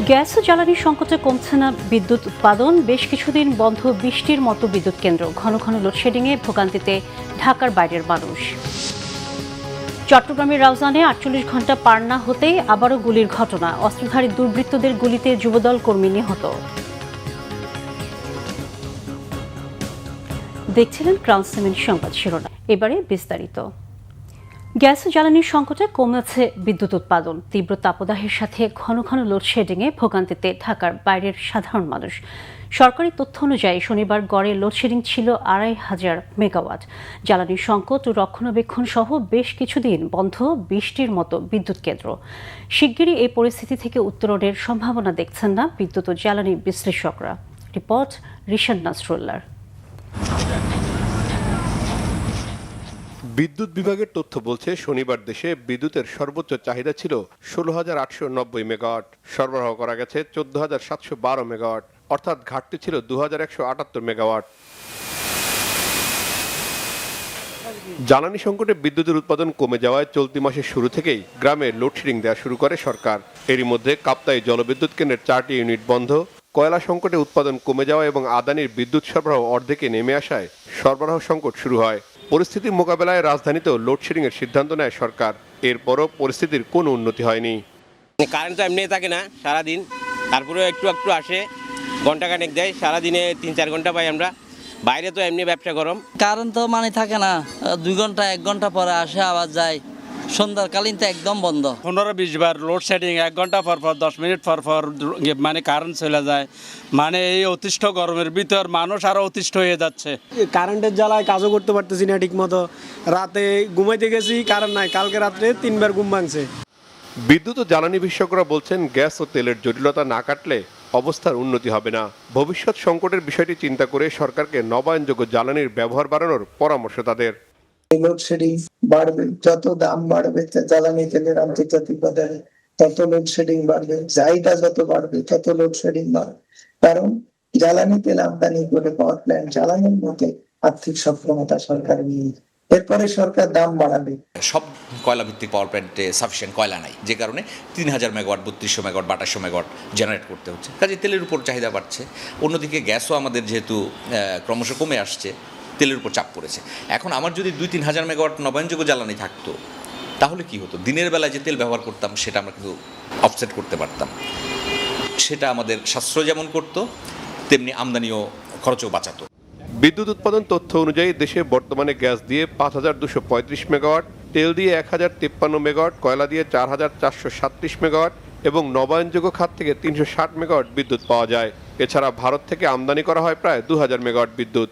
Gas ও জ্বালানি সংকটে কমছে না বিদ্যুৎ উৎপাদন, বেশ কিছুদিন বন্ধ বৃষ্টির মতো বিদ্যুৎ কেন্দ্র, ঘন ঘন লোডশেডিংয়ে ভোগান্তিতে ঢাকার বাইরের মানুষ। চট্টগ্রামের রাউজানে ৪৮ ঘন্টা পার না হতেই আবারও গুলির ঘটনা, অস্ত্রধারী দুর্বৃত্তদের গুলিতে যুবদল কর্মী নিহত। দেখছিলেন ক্রাউন সিমেন্ট সংবাদ শিরোনাম, এবারে বিস্তারিত। গ্যাস ও জ্বালানির সংকটে কমেছে বিদ্যুৎ উৎপাদন, তীব্র তাপদাহের সাথে ঘন ঘন লোডশেডিংয়ে ভোগান্তিতে ঢাকার বাইরের সাধারণ মানুষ। সরকারি তথ্য অনুযায়ী শনিবার গড়ে লোডশেডিং ছিল ২৫০০ মেগাওয়াট। জ্বালানির সংকট ও রক্ষণাবেক্ষণ সহ বেশ কিছুদিন বন্ধ বৃষ্টির মতো বিদ্যুৎ কেন্দ্র। শিগগিরই এই পরিস্থিতি থেকে উত্তরণের সম্ভাবনা দেখছেন না বিদ্যুৎ ও জ্বালানি বিশ্লেষকরা। রিপোর্ট রিশাদ নাসরুল্লাহর। বিদ্যুৎ বিভাগের তথ্য বলছে, শনিবার দেশে বিদ্যুতের সর্বোচ্চ চাহিদা ছিল ১৬,৮৯০ মেগাওয়াট, সরবরাহ করা গেছে ১৪,৭১২ মেগাওয়াট, অর্থাৎ ঘাটতি ছিল ২,১৭৮ মেগাওয়াট। জ্বালানি সংকটে বিদ্যুতের উৎপাদন কমে যাওয়ায় চলতি মাসের শুরু থেকেই গ্রামে লোডশেডিং দেওয়া শুরু করে সরকার। এরই মধ্যে কাপ্তাই জলবিদ্যুৎ কেন্দ্রের ৪টি ইউনিট বন্ধ। কয়লা সংকটে উৎপাদন কমে যাওয়া এবং আদানির বিদ্যুৎ সরবরাহ অর্ধেকে নেমে আসায় সরবরাহ সংকট শুরু হয়। পরিস্থিতি মোকাবেলায় রাজধানীতেও লোডশেডিং এর সিদ্ধান্ত নেয় সরকার। এরপরও পরিস্থিতির কোনো উন্নতি হয়নি। কারেন্ট তো এমনি থাকে না সারাদিন, তারপরে একটু একটু আসে, ঘন্টাখানেক দেয়, সারাদিনে ৩-৪ ঘন্টা পাই আমরা। বাইরে তো এমনি ব্যবসা গরম, কারেন্ট তো থাকে না, ২ ঘন্টা ১ ঘন্টা পরে আসে আবার যায়, সন্ধ্যাকালীন তো একদম বন্ধ। ১৫-২০ বার লোডশেডিং, ১ ঘন্টা পর 10 মিনিট পর কারেন্ট চলে যায়। এই অতিষ্ঠ গরমের ভিতর মানুষ আরো অতিষ্ঠ হয়ে যাচ্ছে। কারেন্টের জ্বালায় কাজও করতে পারতেছি না ঠিক মতো, রাতে ঘুমাইতে গেছি কারেন্ট নাই, কালকে রাত্রে ৩ বার ঘুম ভাঙছে। বিদ্যুৎ ও জ্বালানি বিশেষজ্ঞরা বলছেন, গ্যাস ও তেলের জটিলতা না কাটলে অবস্থার উন্নতি হবে না। ভবিষ্যৎ সংকটের বিষয়টি চিন্তা করে সরকারকে নবায়নযোগ্য জ্বালানির ব্যবহার বাড়ানোর পরামর্শ তাদের। লোডশেডিং বাড়বে, যত দাম বাড়বে জ্বালানি তেলের আন্তর্জাতিক বাজারে তত লোডশেডিং বাড়বে, চাহিদা যত বাড়বে তত লোডশেডিং বাড়বে। কারণ জ্বালানি তেল আমদানি করে পাওয়ার প্ল্যান্ট চালানোর মতো আর্থিক সক্ষমতা সরকার নেই। এরপরে সরকার দাম বাড়াবে। সব কয়লা ভিত্তিক পাওয়ার প্ল্যান্টে সাফিসিয়েন্ট কয়লা নাই, যে কারণে ৩,০০০ মেগাওয়াট, ৩২০০ মেগাওয়াট, ২৮০০ মেগাওয়াট জেনারেট করতে হচ্ছে। কাজে তেলের উপর চাহিদা বাড়ছে। অন্যদিকে গ্যাসও আমাদের যেহেতু ক্রমশ কমে আসছে, তেলের উপর চাপ পড়েছে। এখন আমার যদি ২-৩ হাজার মেগাওয়াট নবায়নযোগ্য জ্বালানি থাকতো, তাহলে কি হতো? দিনের বেলায় যে তেল ব্যবহার করতাম সেটা আমরা কিন্তু অফসেট করতে পারতাম। সেটা আমাদের সাশ্রয় যেমন করতো, তেমনি আমদানিও খরচও বাঁচাতো। বিদ্যুৎ উৎপাদন তথ্য অনুযায়ী দেশে বর্তমানে গ্যাস দিয়ে ৫,২৩৫ মেগাওয়াট, তেল দিয়ে ১,০৫৩ মেগাওয়াট, কয়লা দিয়ে ৪,৪৩৭ মেগাওয়াট এবং নবায়নযোগ্য খাত থেকে ৩৬০ মেগাওয়াট বিদ্যুৎ পাওয়া যায়। এছাড়া ভারত থেকে আমদানি করা হয় প্রায় ২,০০০ মেগাওয়াট বিদ্যুৎ।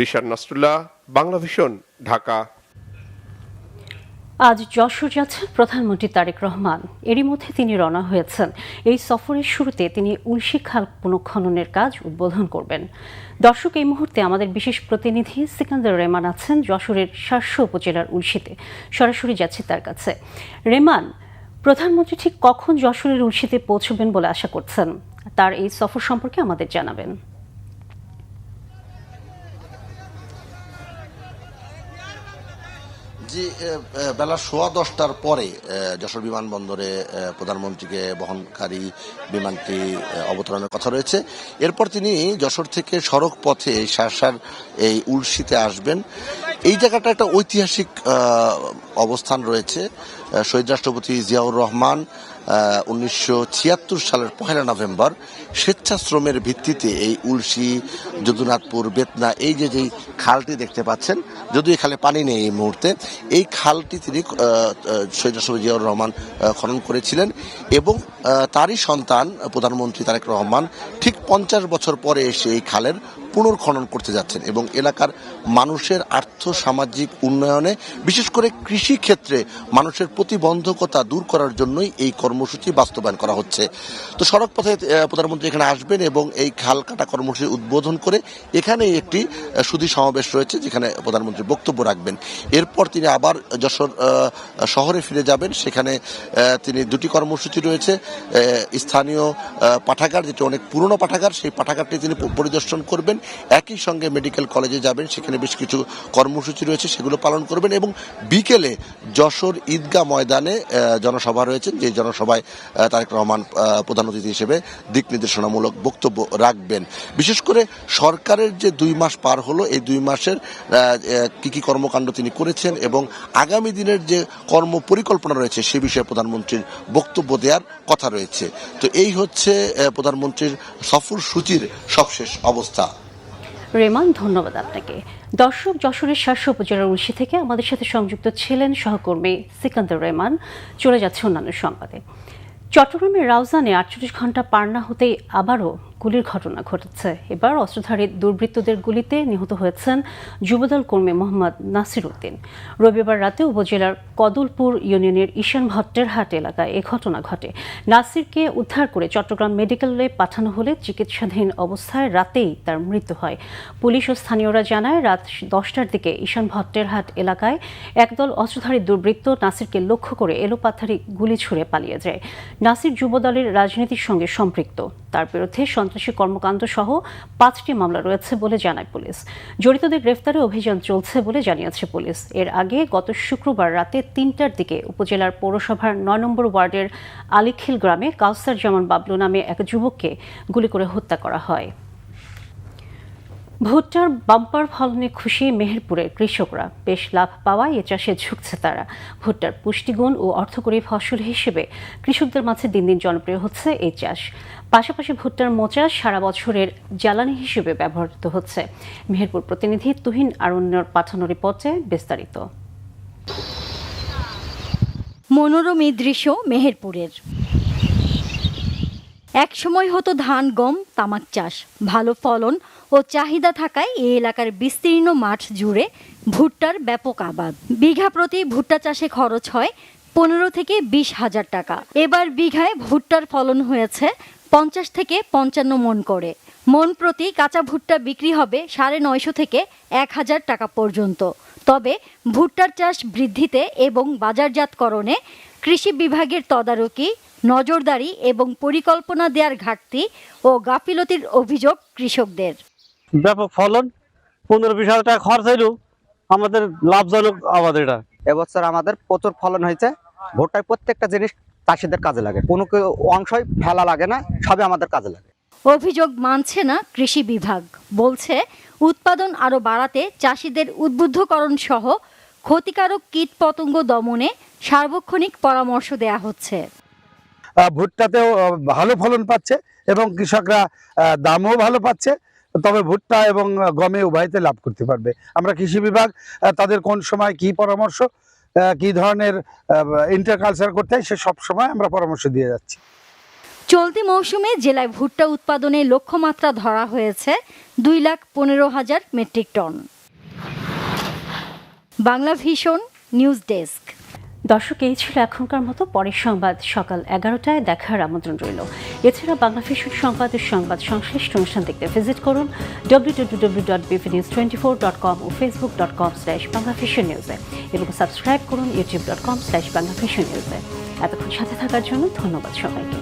রিশাদ নাসরুল্লাহ, বাংলা ভিশন, ঢাকা। আজ যশোর যাচ্ছেন প্রধানমন্ত্রী তারেক রহমান। এরই মধ্যে তিনি রওনা হয়েছেন। এই সফরের শুরুতে তিনি উলশি খাল পুনঃখননের কাজ উদ্বোধন করবেন। দর্শক, এই মুহূর্তে আমাদের বিশেষ প্রতিনিধি সিকান্দার রেমান আছেন যশোরের শার্শা উপজেলার উলশিতে। সরাসরি যাচ্ছি তার কাছে। রেমান, প্রধানমন্ত্রী ঠিক কখন যশোরের উলশিতে পৌঁছবেন বলে আশা করছেন? তার এই সফর সম্পর্কে আমাদের জানাবেন। জি, বেলা 10:15টার পরে যশোর বিমানবন্দরে প্রধানমন্ত্রীকে বহনকারী বিমানটি অবতরণের কথা রয়েছে। এরপর তিনি যশোর থেকে সড়ক পথে শার্শার এই উলশিতে আসবেন। এই জায়গাটা একটা ঐতিহাসিক অবস্থান রয়েছে। শহীদ রাষ্ট্রপতি জিয়াউর রহমান ১৯৭৬ সালের ১ নভেম্বর স্বেচ্ছাশ্রমের ভিত্তিতে এই উলশি, যদুনাথপুর, বেতনা, এই যে খালটি দেখতে পাচ্ছেন, যদিও এখানে পানি নেই এই মুহূর্তে, এই খালটি তিনি শহীদ রাষ্ট্রপতি জিয়াউর রহমান খনন করেছিলেন এবং তারই সন্তান প্রধানমন্ত্রী তারেক রহমান ঠিক ৫০ বছর পরে এসে এই খালের পুনর্খনন করতে যাচ্ছেন এবং এলাকার মানুষের আর্থ সামাজিক উন্নয়নে, বিশেষ করে কৃষি ক্ষেত্রে মানুষের প্রতিবন্ধকতা দূর করার জন্যই এই কর্মসূচি বাস্তবায়ন করা হচ্ছে। তো সড়ক পথে প্রধানমন্ত্রী এখানে আসবেন এবং এই খাল কাটা কর্মসূচি উদ্বোধন করে এখানে একটি সুধী সমাবেশ রয়েছে যেখানে প্রধানমন্ত্রী বক্তব্য রাখবেন। এরপর তিনি আবার যশোর শহরে ফিরে যাবেন। সেখানে তিনি দুটি কর্মসূচি রয়েছে। স্থানীয় পাঠাগার, যেটি অনেক পুরনো পাঠাগার, সেই পাঠাগারটি তিনি পরিদর্শন করবেন একই সঙ্গে মেডিকেল কলেজে যাবেন, সেখানে বেশ কিছু কর্মসূচি রয়েছে, সেগুলো পালন করবেন এবং বিকেলে যশোর ঈদগাহ ময়দানে জনসভা রয়েছে, যে জনসভায় তারেক রহমান প্রধান অতিথি হিসেবে দিক নির্দেশনামূলক বক্তব্য রাখবেন। বিশেষ করে সরকারের যে 2 মাস পার হলো, এই 2 মাসের কি কি কর্মকাণ্ড তিনি করেছেন এবং আগামী দিনের যে কর্ম পরিকল্পনা রয়েছে সে বিষয়ে প্রধানমন্ত্রীর বক্তব্য দেওয়ার কথা রয়েছে। তো এই হচ্ছে প্রধানমন্ত্রীর সফর সূচির সবশেষ অবস্থা। রেমান, ধন্যবাদ আপনাকে। দর্শক, যশোরের 700 উপজেলার উলশি থেকে আমাদের সাথে সংযুক্ত ছিলেন সহকর্মী সিকান্দার রেমান। চলে যাচ্ছে অন্যান্য সংবাদে। চট্টগ্রামের রাউজানে 48 ঘন্টা পার না হতেই আবারও গুলির ঘটনা ঘটেছে। এবার অস্ত্রধারী দুর্বৃত্তদের গুলিতে নিহত হয়েছেন যুবদল কর্মী মোহাম্মদ নাসির উদ্দিন। রবিবার রাতে উপজেলার কদলপুর ইউনিয়নের ঈশান ভট্টের হাট এলাকায় এ ঘটনা ঘটে। নাসিরকে উদ্ধার করে চট্টগ্রাম মেডিকেলে পাঠানো হলে চিকিৎসাধীন অবস্থায় রাতেই তার মৃত্যু হয়। পুলিশ ও স্থানীয়রা জানায়, রাত 10টার দিকে ঈশান ভট্টের হাট এলাকায় একদল অস্ত্রধারী দুর্বৃত্ত নাসিরকে লক্ষ্য করে এলোপাথারি গুলি ছুড়ে পালিয়ে যায়। নাসির যুবদলের রাজনীতির সঙ্গে সম্পৃক্ত। তার বিরুদ্ধে সন্ত্রাসী কর্মকাণ্ড সহ 5টি মামলা রয়েছে বলে জানায় পুলিশ। জড়িতদের গ্রেফতারে অভিযান চলছে বলে জানিয়েছে পুলিশ। এর আগে গত শুক্রবার রাতে 3টার দিকে উপজেলার পৌরসভার 9 নম্বর ওয়ার্ডের আলিখিল গ্রামে কাউসার জামান বাবলু নামে এক যুবককে গুলি করে হত্যা করা হয়। ভুট্টার বাম্পার ফলনে খুশি মেহেরপুরের কৃষকরা। বেশ লাভ পাওয়ায় এ চাষে ঝুঁকছে তারা। ভুট্টার পুষ্টিগুণ ও অর্থকরী ফসল হিসেবে কৃষকদের মাঝে দিন দিন জনপ্রিয় হচ্ছে এই চাষ। পাশাপাশি ভুট্টার মোচা সারা বছরের জ্বালানি হিসেবে ব্যবহৃত হচ্ছে। মেহেরপুর প্রতিনিধি তুহিন আরণ্যর পাঠানো রিপোর্টে বিস্তারিত। মনোরম এই দৃশ্য মেহেরপুরের। একসময় হতো ধান, গম, তামাক চাষ। ভালো ফলন ও চাহিদা থাকায় এই এলাকার বিস্তীর্ণ মাঠ জুড়ে ভুট্টার ব্যাপক আবাদ। বিঘা প্রতি ভুট্টা চাষে খরচ হয় 15 থেকে 20 হাজার টাকা। এবার বিঘায় ভুট্টার ফলন হয়েছে 50 থেকে 55 মন করে। মন প্রতি কাঁচা ভুট্টা বিক্রি হবে 950 থেকে 1000 টাকা পর্যন্ত। তবে ভুট্টার চাষ বৃদ্ধিতে এবং বাজারজাতকরণে কৃষি বিভাগের তদারকি, নজরদারি এবং পরিকল্পনা দেওয়ার ঘাটতি ও গাফিলতির অভিযোগ কৃষকদের। ব্যাপক ফলন, 15-20 হাজার টাকা খরচ হইল, আমাদের লাভজনক আবাদ এটা। এবছর আমাদের প্রচুর ফলন হয়েছে। ভুট্টায় প্রত্যেকটা জিনিস চাষিদের কাজে লাগে, কোনো অংশই ফেলা লাগে না, সবই আমাদের কাজে লাগে। অভিযোগ মানছে না কৃষি বিভাগ, বলছে উৎপাদন আরও বাড়াতে চাষিদের উদ্বুদ্ধকরণ সহ ক্ষতিকারক কীটপতঙ্গ দমনে সার্বক্ষণিক পরামর্শ দেয়া হচ্ছে। ভুট্টাতেও ভালো ফলন পাচ্ছে এবং কৃষকরা দামও ভালো পাচ্ছে। তবে ভুট্টা এবং গমে উভয়তে লাভ করতে পারবে। আমরা কৃষি বিভাগ তাদের কোন সময় কি পরামর্শ, কি ধরনের ইন্টারকালচার করতে হয় সে সব সময় আমরা পরামর্শ দিয়ে যাচ্ছি। চলতি মৌসুমে জেলায় ভুট্টা উৎপাদনে লক্ষ্যমাত্রা ধরা হয়েছে 2,15,000 metric ton. Bangla Vision news desk. দর্শক, এই ছিল এখনকার মতো। পরের সংবাদ সকাল 11টায় দেখার আমন্ত্রণ রইল। এছাড়া বাংলা ভিশন সংবাদের সংবাদ সংশ্লিষ্ট অনুষ্ঠান দেখতে ভিজিট করুন www.bvnews24.com ও facebook.com/banglavisionnews-এ এবং সাবস্ক্রাইব করুন youtube.com/banglavisionnews-এ। এতক্ষণ সাথে থাকার জন্য ধন্যবাদ সবাইকে।